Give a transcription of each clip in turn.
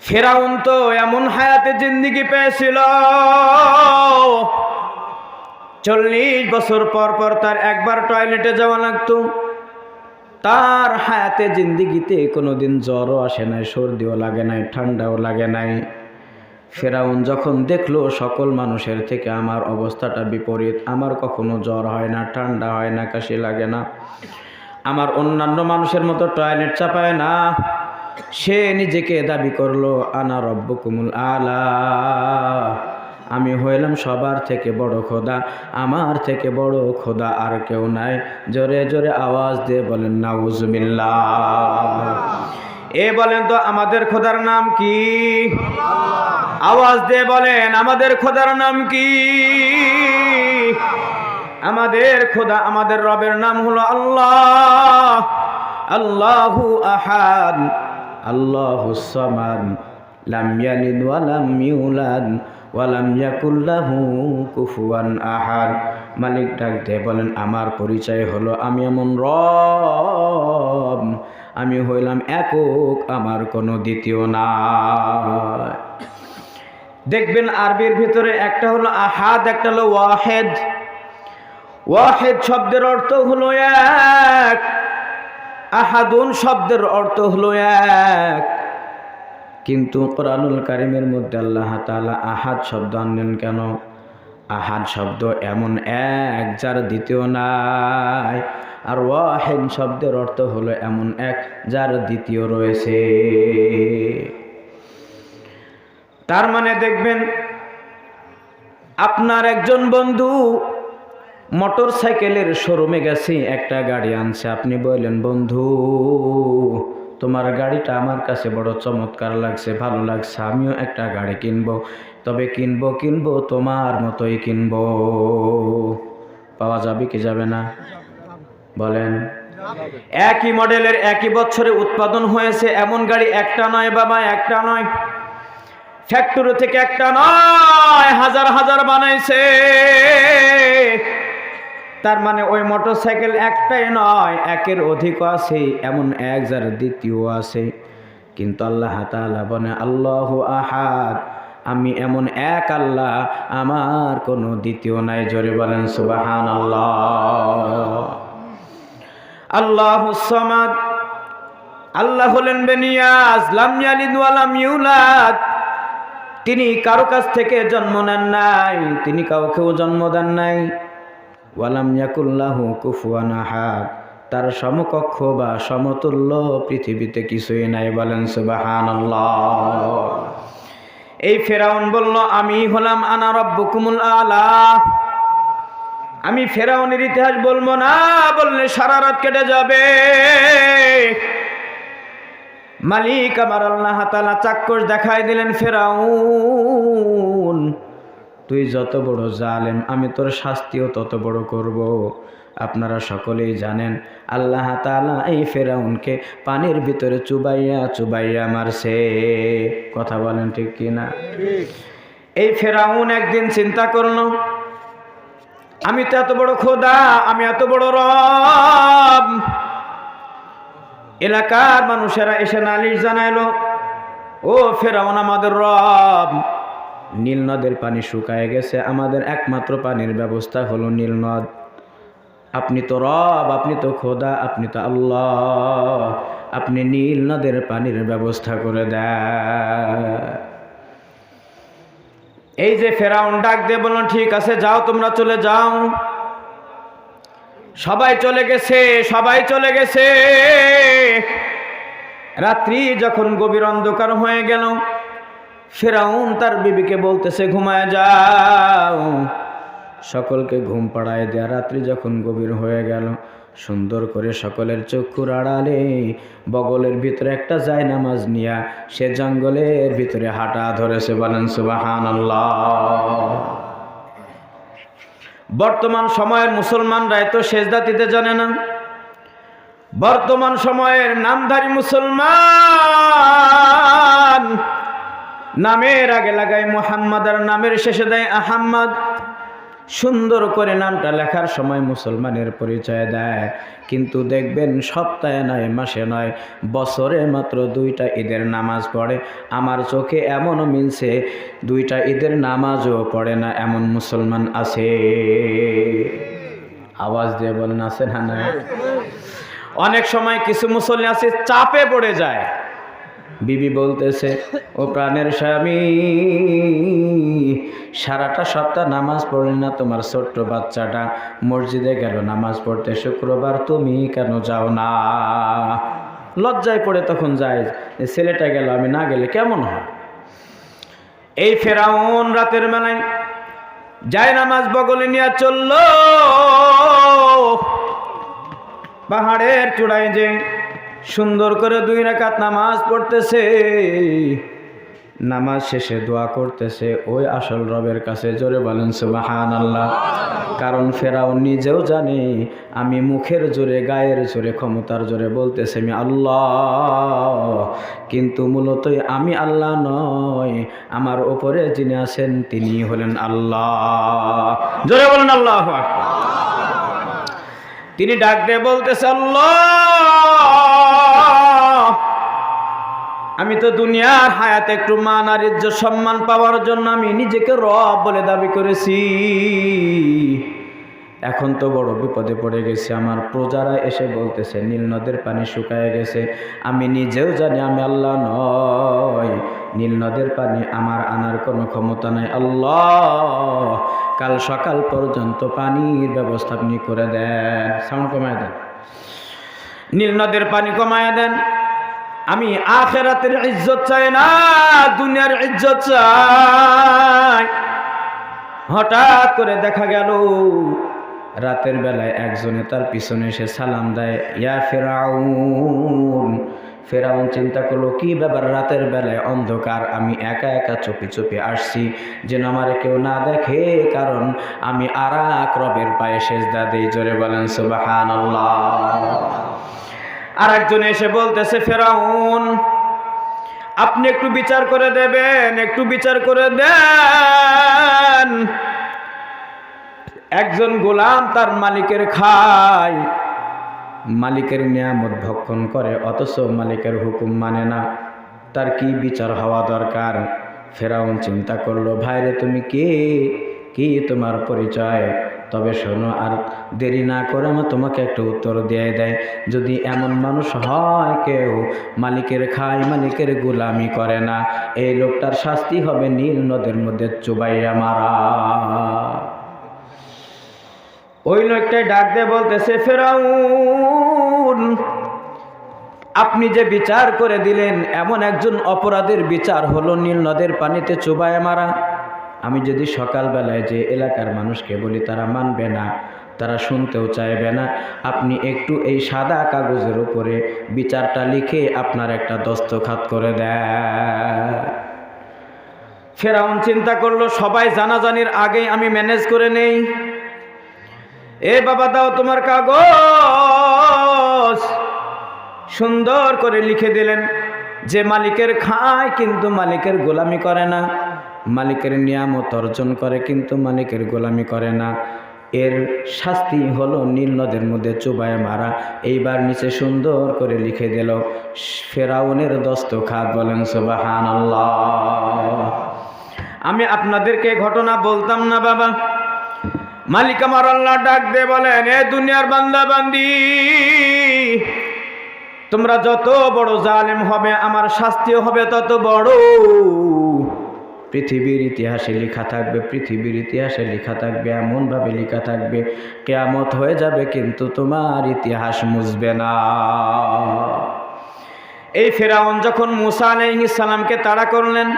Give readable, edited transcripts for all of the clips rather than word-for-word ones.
ফিরাউন তো এমন হায়াতে জিন্দেগি পেয়েছিল, 40 বছর পর পর তার একবার টয়লেটে যাওয়া লাগতো। তার হায়াতে জিন্দেগিতে কোনোদিন জ্বরও আসে নাই, সর্দিও লাগে নাই, ঠান্ডাও লাগে নাই। ফিরাউন যখন দেখলো সকল মানুষের থেকে আমার অবস্থাটা বিপরীত, আমার কখনো জ্বর হয় না, ঠান্ডা হয় না, কাশি লাগে না, আমার অন্যান্য মানুষের মতো টয়লেট চাপায় না, সে নিজেকে দাবি করলো আনা রব্বুকুমুল আলা, আমি হইলাম সবার থেকে বড় খোদা, আমার থেকে বড় খোদা আর কেউ নাই। জোরে জোরে আওয়াজ দিয়ে বলেন নাউজুবিল্লাহ। এ বলেন তো আমাদের খোদার নাম কি? আওয়াজ দিয়ে বলেন আমাদের খোদার নাম কি? আমাদের খোদা, আমাদের রবের নাম হলো আল্লাহ। আল্লাহু আহাদ, আল্লাহুস সামাদ, লাম ইয়ালিদ ওয়া লাম ইউলাদ ওয়া লাম ইয়াকুল লাহু কুফুয়ান আহাদ। মালিক ডাক দিয়ে বলেন আমার পরিচয় হলো আমি এমন রব, আমি হইলাম একক, আমার কোনো দ্বিতীয় নাই। দেখবেন আরবির ভিতরে একটা হলো আহাদ, একটা হলো ওয়াহেদ। ওয়াহেদ শব্দের অর্থ হলো এক, আহাদুন শব্দের অর্থ হলো এক। কিন্তু কোরআনুল কারীমের মধ্যে আল্লাহ তাআলা আহাদ শব্দ আনলেন কেন? আহাদ শব্দ এমন এক যার দ্বিতীয় নাই, আর ওয়াহিদ শব্দের অর্থ হলো এমন এক যার দ্বিতীয় রয়েছে। তার মানে দেখবেন আপনার একজন বন্ধু মোটর সাইকেলের শোরুমে গেছে, একটা গাড়ি আনছে, আপনি বললেন বন্ধু তোমার গাড়িটা আমার কাছে বড় চমৎকার লাগছে, ভালো লাগছে, আমিও একটা গাড়ি কিনবো, তবে কিনবো তোমার মতোই কিনবো। পাওয়া যাবে কি যাবে না বলেন? একই মডেলের একই বছরে উৎপাদন হয়েছে এমন গাড়ি একটা নয় বাবা, একটা নয়, ফ্যাক্টরি থেকে একটা নয়, হাজার হাজার বানাইছে। তার মানে ওই মোটরসাইকেল একটাই নয়, একের অধিক আছে, এমন এক যার দ্বিতীয় আছে। কিন্তু আল্লাহ তাআলা বলে আল্লাহু আহাদ, আমি এমন এক আল্লাহ, আমার কোনো দ্বিতীয় নাই। জোরে বলেন সুবহানাল্লাহ। আল্লাহুস সামাদ, আল্লাহ হলেন বেনিয়াজ, লাম ইয়ালিদ ওয়া লাম ইউলাদ, তিনি কারো কাছ থেকে জন্ম নেন নাই, তিনি কাউকেও জন্ম দেন নাই। ওয়ালাম ইয়াকুল লাহু কুফুয়ান আহাদ, তার সমকক্ষ বা সমতুল্য পৃথিবীতে কিছুই নাই। বলেন সুবহানাল্লাহ। এই ফেরাউন বলল আমি হলাম আনা রব্বুকুমুল আলা। আমি ফেরাউনের ইতিহাস বলবো না, বললে সারা রাত কেটে যাবে। মালিক আমার আল্লাহ তাআলা চাক্ষুষ দেখাই দিলেন, ফেরাউন তুই যত বড় জালেম, আমি তোর শাস্তিও তত বড় করব। আপনারা সকলেই জানেন আল্লাহ তাআলা এই ফেরাউনকে পানির ভিতরে চুবাইয়া চুবাইয়া মারছে। কথা বলেন ঠিক কিনা? এই ফেরাউন একদিন চিন্তা করলো আমি তো এত বড় খোদা, আমি এত বড় রব। এলাকার মানুষেরা এসে নালিশ জানাইলো, ও ফেরাউন আমাদের রব, নীল নদের পানি শুকায় গেছে, আমাদের একমাত্র পানির ব্যবস্থা হলো নীল নদ। আপনি তো রব, আপনি তো খোদা, আপনি তো আল্লাহ, আপনি নীল নদের পানির ব্যবস্থা করে দেন। এই যে ফেরাউন ডাক দিয়ে বলল ঠিক আছে যাও, তোমরা চলে যাও। সবাই চলে গেছে, সবাই চলে গেছে। রাত্রি যখন গভীর অন্ধকার হয়ে গেল, ফেরাউন তার বিবিকে বলতেছে ঘুমায় যাও, সকলকে ঘুম পাড়ায় দেয়া। রাত্রি যখন গভীর হয়ে গেল, সুন্দর করে সকলের চক্ষুর আড়ালে বগলের ভিতরে একটা জায়নামাজ নিয়া সে জঙ্গলের ভিতরে হাঁটা ধরেছে। বলেন সুবহানাল্লাহ। বর্তমান সময়ের মুসলমানরা এত সেজদা দিতে জানে না। বর্তমান সময়ের নামধারী মুসলমান নামের আগে লাগায় মুহাম্মদ আর নামের শেষে দেয় আহাম্মদ। সুন্দর করে নামটা লেখার সময় মুসলমানের পরিচয় দেয়, কিন্তু দেখবেন সপ্তাহে নয়, মাসে নয়, বছরে মাত্র 2টা ঈদের নামাজ পড়ে। আমার চোখে এমনও মিলছে 2টা ঈদের নামাজও পড়ে না এমন মুসলমান আছে। আওয়াজ দিয়ে বলেন আছে না? না, অনেক সময় কিছু মুসল্লি আছে চাপে পড়ে যায়। বিবি বলতেছে, ও প্রাণের স্বামী, সারাটা সপ্তাহ নামাজ পড়লি না, তোমার ছোট্ট বাচ্চাটা মসজিদে গেল নামাজ পড়তে শুক্রবার, তুমি কেন যাও না? লজ্জায় পড়ে তখন যায়, ছেলেটা গেল, আমি না গেলে কেমন হয়? এই ফেরাউন রাতের বেলায় যায় নামাজ বগলে নিয়ে চলল পাহাড়ের চূড়ায়, যে সুন্দর করে 2 রাকাত নামাজ পড়তেছে। নামাজ শেষে দোয়া করতেছে ওই আসল রবের কাছে। জোরে বলেন সুবহানাল্লাহ। কারণ ফেরাউন নিজেও জানে আমি মুখের জোরে, গায়ের জোরে, ক্ষমতার জোরে বলতেছে আমি আল্লাহ, কিন্তু মূলত আমি আল্লাহ নয়, আমার উপরে যিনি আছেন তিনি হলেন আল্লাহ। জোরে বলেন আল্লাহু আকবার। তিনি ডাক দিয়ে বলতেছে, আল্লাহ, আমি তো দুনিয়ার হায়াতে একটু মান আর ইজ্জত সম্মান পাওয়ার জন্য আমি নিজেকে রব বলে দাবি করেছি। এখন তো বড় বিপদে পড়ে গেছি। আমার প্রজারা এসে বলতেছে নীল নদের পানি শুকায় গেছে। আমি নিজেও জানি আমি আল্লাহ নয়, নীল নদের পানি আমার আনার কোনো ক্ষমতা নাই। আল্লাহ, কাল সকাল পর্যন্ত পানির ব্যবস্থা আপনি করে দেন। সাউন্ড কমায় দেন, নীল নদের পানি কমায় দেন। আমি আখিরাতের ইজ্জত চাই না, দুনিয়ার ইজ্জত চাই। হঠাৎ করে দেখা গেল রাতের বেলায় একজনে তার পিছনে এসে সালাম দেয়, ইয়া ফেরাউন। ফেরাউন চিন্তা করলো কি ব্যাপার, রাতের বেলায় অন্ধকার, আমি একা একা চুপি চুপি আসছি যেন আমার কেউ না দেখে, কারণ আমি আরাক রবের পায়ে সেজদা দেই। জোরে বলেন সুবহানাল্লাহ। আর একজন এসে বলতেছে, ফেরাউন আপনি একটু বিচার করে দেবেন, একটু বিচার করে দেন। একজন গোলাম তার মালিকের খায়, মালিকের নিয়ামত ভক্ষণ করে, অথচ মালিকের হুকুম মানে না, তার কি বিচার হওয়া দরকার? ফেরাউন চিন্তা করলো, ভাইরে তুমি কে, কি তোমার পরিচয়? তবে শোনো, আর দেরি না করে আমি তোমাকে একটা উত্তর দিয়ে দেয়। যদি এমন মানুষ হয় কেউ মালিকের খায়, মালিকের গোলামি করে না, এই লোকটার শাস্তি হবে নীল নদের মধ্যে চুবাইয়া মারা। ওই লোকটাই ডাক দিয়ে বলতেছে, ফেরাউন আপনি যে বিচার করে দিলেন, এমন একজন অপরাধের বিচার হলো নীল নদের পানিতে চুবাইয়া মারা। আমি যদি সকালবেলায় যে এলাকার মানুষকে বলি, তারা মানবে না, তারা শুনতেও চাইবে না। আপনি একটু এই সাদা কাগজের উপরে বিচারটা লিখে আপনার একটা দস্তখত করে দেন। ফেরাউন চিন্তা করলো সবাই জানাজানির আগেই আমি ম্যানেজ করে নেই। এ বাবা দাও তোমার কাগজ। সুন্দর করে লিখে দিলেন যে মালিকের খায় কিন্তু মালিকের গোলামি করে না, মালিকের নিয়ামত অর্জন করে কিন্তু মালিকের গোলামি করে না, এর শাস্তি হলো নীল নদের মধ্যে চুবায় মারা। এইবার নিচে সুন্দর করে লিখে দিল ফেরাউনের দস্তখত। বলেন সুবহানাল্লাহ। আমি আপনাদেরকে ঘটনা বলতাম না বাবা, মালিক আমার আল্লাহ ডাক দিয়ে বলেন, এ দুনিয়ার বান্দা বান্দি, তোমরা যত বড় জালেম হবে আমার শাস্তিও হবে তত বড়। পৃথিবীর ইতিহাসে লেখা থাকবে, পৃথিবীর ইতিহাসে লেখা থাকবে, এমনভাবে লেখা থাকবে কিয়ামত হয়ে যাবে কিন্তু তোমার ইতিহাস মুছবে না। এই ফেরাউন যখন মূসা আলাইহিস সালামকে তাড়া করলেন,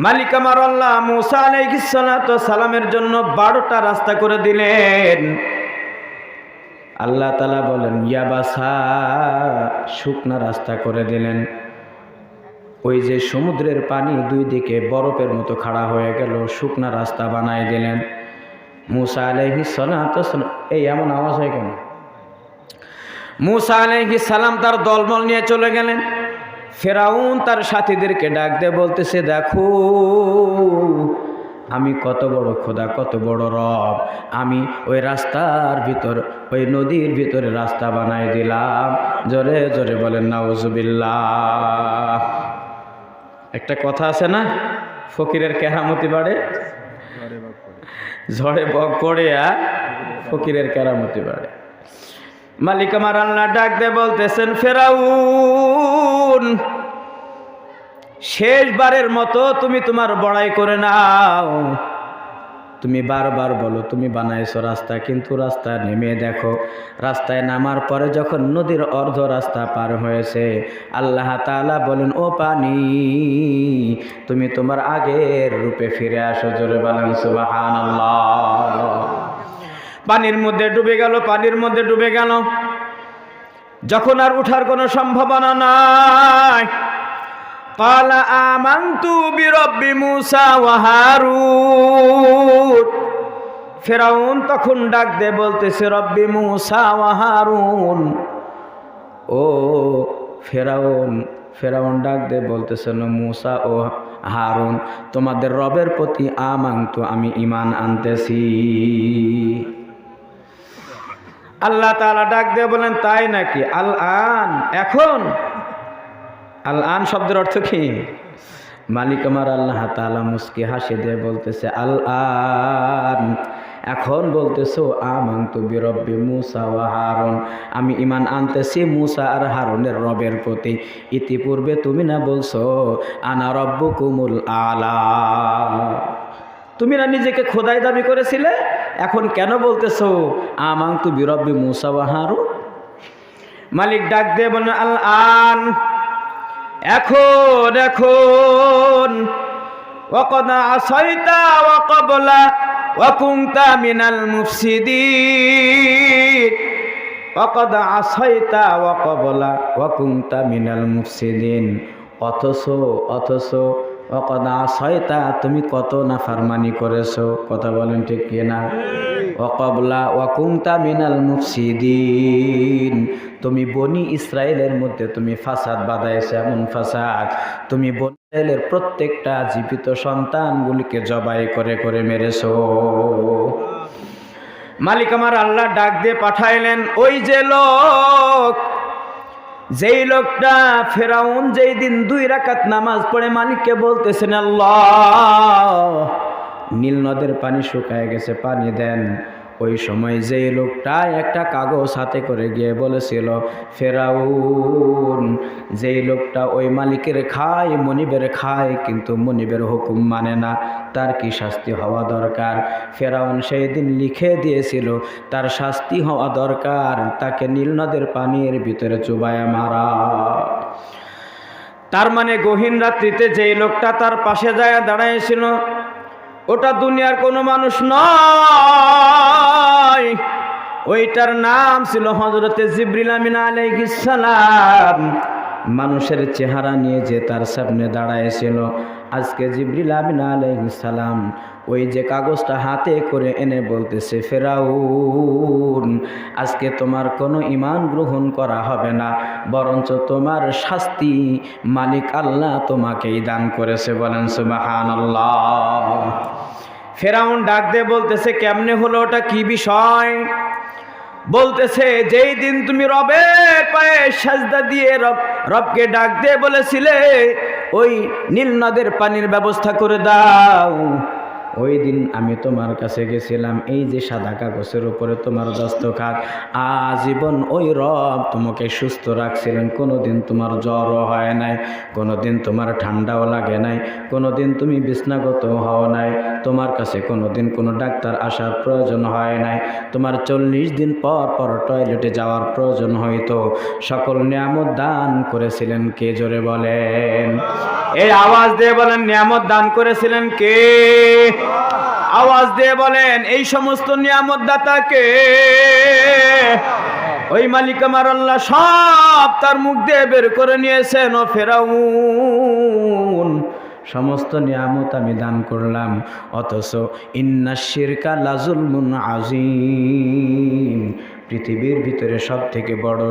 মালিক আমার আল্লাহ মূসা আলাইহিস সালামের জন্য 12টা রাস্তা করে দিলেন। আল্লাহ তাআলা বলেন ইয়াবাসা, শুকনা রাস্তা করে দিলেন। ওই যে সমুদ্রের পানি 2 দিকে বরফের মতো খাড়া হয়ে গেল, শুকনা রাস্তা বানাই দিলেন। মূসা আলাইহিস সালাম, এই এমন আওয়াজ হয় কেন? মূসা আলাইহিস সালাম তার দলবল নিয়ে চলে গেলেন। ফেরাউন তার সাথীদেরকে ডাক দিয়ে বলতেছে, দেখো আমি কত বড় খোদা, কত বড় রব। আমি ওই রাস্তার ভিতর, ওই নদীর ভিতরে রাস্তা বানাই দিলাম। জোরে জোরে বলেন নাউজুবিল্লাহ। একটা কথা আছে না, ফকিরের কেরামতি বাড়ে, ঝড়ে বক পড়ে আর ফকিরের কেরামতি বাড়ে। মালিক আমার আল্লাহ ডাক দিয়ে বলতেছেন, ফেরাউন শেষবারের মতো তুমি তোমার বড়াই করে নাও। তুমি বারবার বলো তুমি বানাইছো রাস্তা, কিন্তু রাস্তা নেমে দেখো, রাস্তায় নামার পরে যখন নদীর অর্ধ রাস্তা পার হয়েছে, আল্লাহ তাআলা বলেন, ও পানি তুমি তোমার আগের রূপে ফিরে আসো। জোরে বলেন সুবহানাল্লাহ। পানির মধ্যে ডুবে গেল, পানির মধ্যে ডুবে গেল। যখন আর উঠার কোনো সম্ভাবনা নাই, ক্বালা আমানতু বিরব্বি মূসা ওয়া হারুন। ফেরাউন তখন ডাক দিয়ে বলতেছে, রব্বি মূসা ওয়া হারুন। ও ফেরাউন, ফেরাউন ডাক দিয়ে বলতেছে, মূসা ও হারুন, তোমাদের রবের প্রতি আমানতু, আমি ঈমান আনতেছি। আল্লাহ তাআলা ডাক দিয়ে বলেন, তাই নাকি? আল আন, এখন। আল আন শব্দের অর্থ কি? মালিক আমার আল্লাহ তাআলা মুস্কি হাসি দিয়ে বলতেছে, আল আন, এখন বলতেছো আমানতু বিরব্বি মূসা ওয়া হারুন, আমি ঈমান আনতেছি মূসা আর হারুনের রবের প্রতি। ইতিপূর্বে তুমি না বলছো আনা রব্বুকুমুল আলা, তুমি না নিজেকে খোদাই দাবি করেছিলে, এখন কেন বলতেছো আমানতু বিরব্বি মূসা ওয়া হারুন? মালিক ডাক দিয়ে বলেন, আল আন, এখন, এখন। ওয়াকাদ আসাইতা ওয়া ক্বাবলা ওয়া কুনতা মিনাল মুফসিদিন। ওয়াকাদ আসাইতা ওয়া ক্বাবলা ওয়া কুনতা মিনাল মুফসিদিন। অথচ ওয়াকাদ আসাইতা, তুমি কত নাফরমানি করেছো। কথা বলেন ঠিক কি না? ওয়া ক্বাবলা ওয়া কুনতা মিনাল মুফসিদিন, তুমি বনি ইসরায়েলের মধ্যে তুমি ফাসাদ বাঁধাইছো, এমন ফাসাদ তুমি বনি ইসরায়েলের প্রত্যেকটা জীবিত সন্তানগুলিকে জবাই করে করে মেরেছো। মালিক আমার আল্লাহ ডাক দিয়ে পাঠাইলেন, ওই যে লোক, যেই লোকটা ফেরাউন যেই দিন 2 রাকাত নামাজ পড়ে মালিককে বলতেছেন, আল্লাহ নীল নদের পানি শুকায় গেছে, পানি দেন। ওই সময় যেই লোকটা একটা কাগজ হাতে করে গিয়ে বলেছিল, ফেরাউন যেই লোকটা ওই মালিকের খায়, মনিবের খায়, কিন্তু মনিবের হুকুম মানে না, তার কি শাস্তি হওয়া দরকার? ফেরাউন সেই দিন লিখে দিয়েছিল তার শাস্তি হওয়া দরকার, তাকে নীল নদের পানির ভিতরে চুবায়া মারা। তার মানে গহীন রাত্রিতে যেই লোকটা তার পাশে যায় দাঁড়াইছিল, ওটা দুনিয়ার কোনো মানুষ নয়, ওইটার নাম ছিল হযরতে জিবরিল আমিন আলাইহিস সালাম। মানুষের চেহারা নিয়ে যে তার সামনে দাঁড়াইছিল, আজকে জিবরিল আমিন আলাইহিস সালাম ওই যে কাগজটা হাতে করে এনে বলতেছে, ফেরাউন আজকে তোমার কোনো ঈমান গ্রহণ করা হবে না, বরঞ্চ তোমার শাস্তি মালিক আল্লাহ তোমাকেই দান করেছে। বলেন সুবহানাল্লাহ। ফেরাউন ডাক দিয়ে বলতেছে, কেমনে হলো, ওটা কি বিষয়? বলতেছে, যেই দিন তুমি রবের পায়ে সাজদা দিয়ে রবকে ডাক দিয়ে বলেছিলে ওই নীল নদের পানির ব্যবস্থা করে দাও, ওই দিন আমি তোমার কাছে গেছিলাম, এই যে সাদা কাগজের উপরে তোমার দস্তখত, আজীবন ওই রব তোমাকে সুস্থ রাখছিলেন, কোনোদিন তোমার জ্বরও হয় নাই, কোনোদিন তোমার ঠান্ডাও লাগে নাই, কোনোদিন তুমি বিছনাগত হও নাই, তোমার কাছে কোনোদিন কোনো ডাক্তার আসার প্রয়োজন হয় নাই, তোমার 40 দিন পর পর টয়লেটে যাওয়ার প্রয়োজন হইতো। সকল নিয়ামত দান করেছিলেন কে? জোরে বলেন, এই আওয়াজ দিয়ে বলেন, নিয়ামত দান করেছিলেন কে? আওয়াজ দিয়ে বলেন, এই সমস্ত নিয়ামত দাতাকে ওই মালিক আমার আল্লাহ সব তার মুখ দিয়ে বের করে নিয়েছেন। ও ফেরাউন, সমস্ত নিয়ামত আমি দান করলাম, অথচ ইন্নাশ শিরকা লাযুলমুন আযীম, পৃথিবীর ভিতরে সব থেকে বড়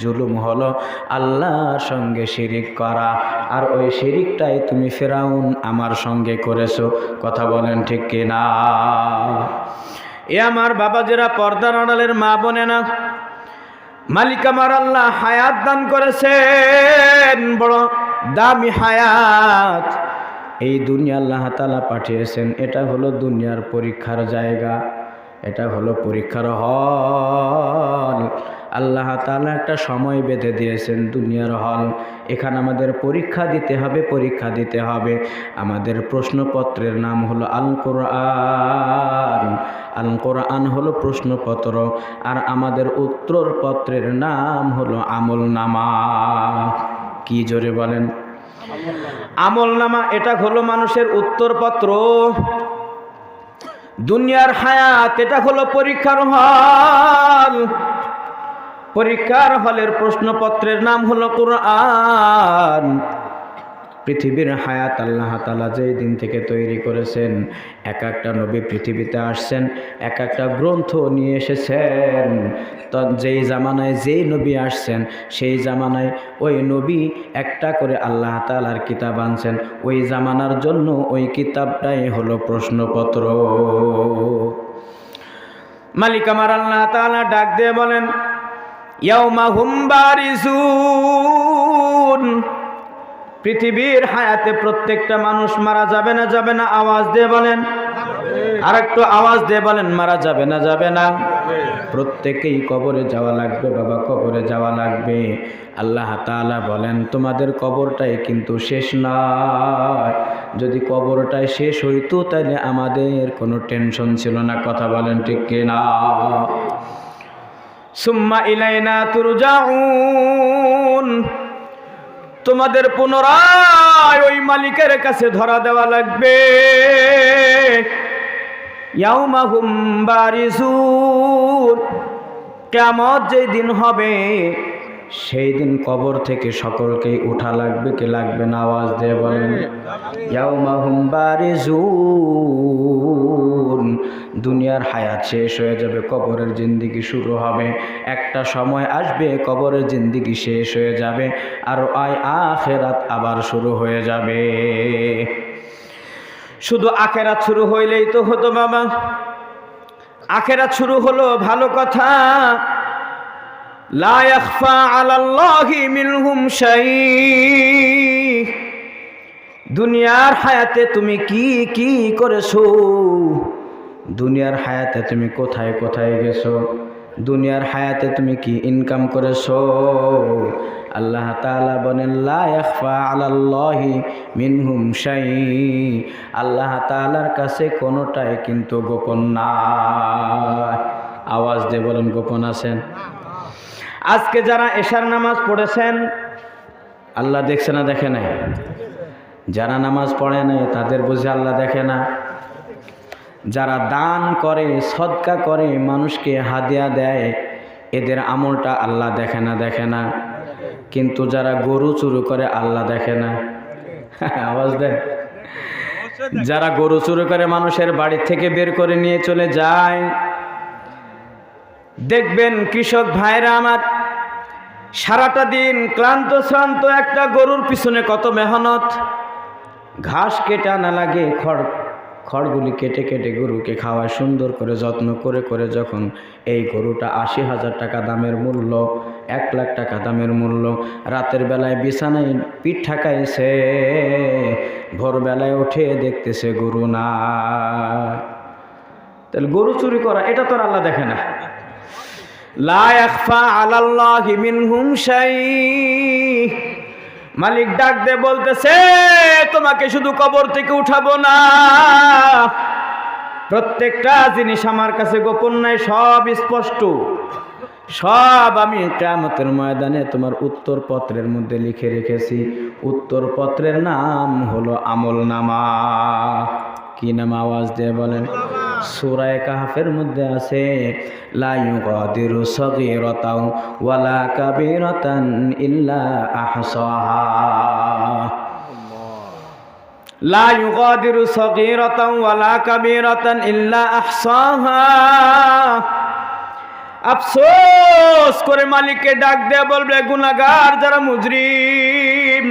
জুলুম হলো আল্লাহর সঙ্গে শিরিক করা। আর ওই শিরিকটাই তুমি ফিরাউন আমার সঙ্গে করেছো। কথা বলেন ঠিক কিনা? এ আমার বাবাজিরা, পর্দার আড়ালের মা বোনেরা, মালিক আমার আল্লাহ হায়াত দান করেছেন, বড় দামি হায়াত। এই দুনিয়া আল্লাহ তাআলা পাঠিয়েছেন, এটা হলো দুনিয়ার পরীক্ষার জায়গা, এটা হলো পরীক্ষার হল। আল্লাহ তাআলা একটা সময় বেঁধে দিয়েছেন, দুনিয়ার হল। এখানে আমাদের পরীক্ষা দিতে হবে, পরীক্ষা দিতে হবে। আমাদের প্রশ্নপত্রের নাম হলো আল কোরআন। আল কোরআন হলো প্রশ্নপত্র, আর আমাদের উত্তরপত্রের নাম হলো আমলনামা। কি জোরে বলেন? আমলনামা। এটা হলো মানুষের উত্তরপত্র। দুনিয়ার হায়াত, এটা হলো পরীক্ষার হল। পরীক্ষার হলের প্রশ্নপত্রের নাম হলো কোরআন। পৃথিবীর হায়াত আল্লাহ তাআলা যেই দিন থেকে তৈরি করেছেন, এক একটা নবী পৃথিবীতে আসছেন, এক একটা গ্রন্থ নিয়ে এসেছেন। তো যেই জামানায় যেই নবী আসছেন, সেই জামানায় ওই নবী একটা করে আল্লাহ তাআলার কিতাব আনছেন। ওই জামানার জন্য ওই কিতাবটাই হলো প্রশ্নপত্র। মালিক আমার আল্লাহ তাআলা ডাক দিয়ে বলেন, ইয়াউমা হুম বারিজুন। পৃথিবীর হায়াতে প্রত্যেকটা মানুষ মারা যাবে না? যাবে না? আওয়াজ দিয়ে বলেন, আর একটু আওয়াজ দিয়ে বলেন, মারা যাবে না? যাবে না? প্রত্যেকেই কবরে যাওয়া লাগবে বাবা, কবরে যাওয়া লাগবে। আল্লাহ তাআলা বলেন, তোমাদের কবরটাই কিন্তু শেষ নয়। যদি কবরটাই শেষ হইতো তাহলে আমাদের কোনো টেনশন ছিল না। কথা বলেন ঠিক কিনা? সুম্মা ইলাইনা তুরজাউন। তোমাদের পুনরায় ওই মালিকের কাছে ধরা দেওয়া লাগবে। ইয়াউমা হুম বারিজুন। কিয়ামত যেই দিন হবে, সেই দিন কবর থেকে সকলকেই উঠা লাগবে কি লাগবে না? আওয়াজ দিয়ে বলেন, ইয়াউমা হুম বারিজুন। দুনিয়ার হায়াত শেষ হয়ে যাবে, কবরের জিন্দেগি শুরু হবে। একটা সময় আসবে কবরের জিন্দেগি শেষ হয়ে যাবে, আর আখিরাত আবার শুরু হয়ে যাবে। শুধু আখিরাত শুরু হইলেই তো হতো বাবা। আখিরাত শুরু হলো, ভালো কথা। লা ইয়াখফা আলাল্লাহি মিনহুম শাই। দুনিয়ার হায়াতে তুমি কি কি করেছো? দুনিয়ার হায়াতে তুমি কোথায় কোথায় গেছো? দুনিয়ার হায়াতে তুমি কি ইনকাম করেছো? আল্লাহ তাআলা বলেন, লা ইয়াখফা আলাল্লাহি মিনহুম শাই। আল্লাহ তাআলার কাছে কোনোটাই কিন্তু গোপন না। আওয়াজ দিয়ে বলেন, গোপন আছেন? আজকে যারা এশার নামাজ পড়েছেন, আল্লাহ দেখছে না? দেখে নাই? যারা নামাজ পড়ে নাই তাদের বুঝে আল্লাহ দেখে না? যারা দান করে, সদকা করে, মানুষকে হাদিয়া দেয়, এদের আমলটা আল্লাহ দেখে না? দেখে না? কিন্তু যারা গরু চুরি করে, আল্লাহ দেখে না? আওয়াজ দেন। যারা গরু চুরি করে মানুষের বাড়ি থেকে বের করে নিয়ে চলে যায়, দেখবেন কৃষক ভাইরা আমার সারাটা দিন ক্লান্ত শ্রান্ত, একটা গরুর পিছনে কত মেহনত। ঘাস কেটে আনা লাগে, খড়গুলি কেটে কেটে গরুকে খাওয়ায়, সুন্দর করে যত্ন করে করে যখন এই গরুটা ৮০,০০০ টাকা দামের মূল্য, ১,০০,০০০ টাকা দামের মূল্য, রাতের বেলায় বিছানায় পিঠ ঠাকাইছে, ভোরবেলায় উঠে দেখতেছে গরু না। তাহলে গরু চুরি করা, এটা তো আল্লাহ দেখে না। লা ইয়াখফা আলাল্লাহি মিনহুম শাই। মালিক ডাক দে বলতেছে, তোমাকে শুধু কবর থেকে উঠাবো না, প্রত্যেকটা জিনিস আমার কাছে গোপন নাই, সব স্পষ্ট। সব আমি কিয়ামতের ময়দানে তোমার উত্তরপত্রের মধ্যে লিখে রেখেছি। উত্তরপত্রের নাম হলো আমলনামা। কি নাম? আওয়াজ দিয়ে বলেন। সূরা কাহফের মধ্যে আছে, লা ইউগাদিরু সগীরাতাও ওয়ালা কাবীরাতান ইল্লা আহসাহা। লা ইউগাদিরু সগীরাতাও ওয়ালা কাবীরাতান ইল্লা আহসাহা। আফসোস করে মালিককে ডাক দেয়া বলবে, গুনাহগার যারা মুজরিম,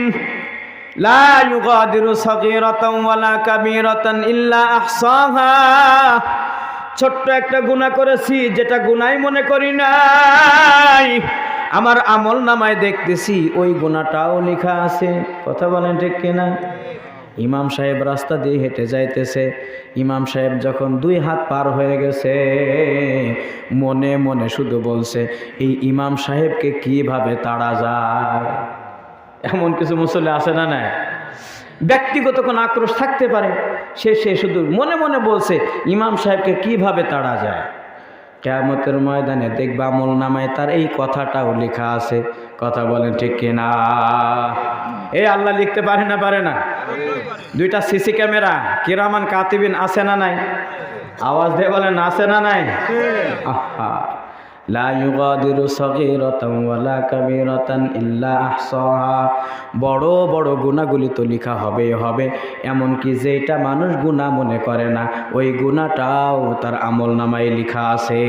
লা ইউগাদিরু সাগীরাতান ওয়ালা কাবীরাতান ইল্লা আহসাহা, ছোট্ট একটা গুনাহ করেছি যেটা গুনাহই মনে করি নাই, আমার আমল নামায় দেখতেছি ওই গুনাহটাও লেখা আছে। কথা বলেন ঠিক কিনা? ইমাম সাহেব রাস্তা দিয়ে হেঁটে যাইতেছে। ইমাম সাহেব যখন 2 হাত পার হয়ে গেছে, মনে মনে শুধু বলছে, এই ইমাম সাহেবকে কিভাবে তাড়া যায়। এমন কিছু মুসল্লি আছে না? না, ব্যক্তিগত কোনো আক্রোশ থাকতে পারে, সে শুধু মনে মনে বলছে ইমাম সাহেবকে কিভাবে তাড়া যায়। কিয়ামতের ময়দানে দেখবা আমলনামায় তার এই কথাটাও লেখা আছে। কথা বলেন ঠিক কিনা? এই আল্লাহ লিখতে পারে না? পারে না? 2টা সিসি ক্যামেরা কিরামান কাতিবিন আছে না নাই? আওয়াজ দিয়ে বলেন আছে না নাই? আহা, লা ইউগাদিরু সাগীরাতান ওয়ালা কাবীরাতান ইল্লা আহসাহা, বড় বড় গুনাহগুলি তো লেখা হবে, এমনকি যেটা মানুষ গুনাহ মনে করে না ওই গুনাহটাও তার আমলনামায় লেখা আছে।